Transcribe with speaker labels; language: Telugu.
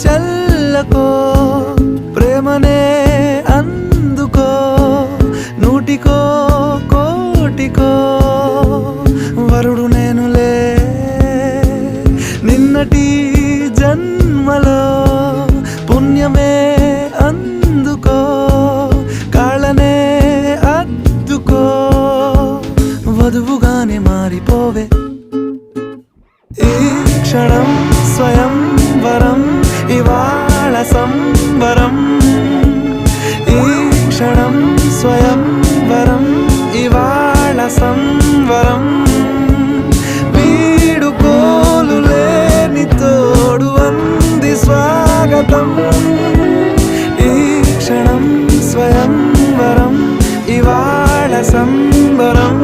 Speaker 1: చల్లకో ప్రేమనే అందుకో నూటికో కోటికో వరుడు నేనులే నిన్నటి జన్మలో పుణ్యమే అందుకో కాళ్ళనే అద్దుకో వధువుగానే మారిపోవే ఈ క్షణం స్వయం వరం ఇవాళ సంబరం ఈ క్షణం స్వయం వరం ఇవాళ సంవరం వీడుకోలు లేని తోడు అంది స్వాగతం ఈ క్షణం స్వయం వరం ఇవాళ సంబరం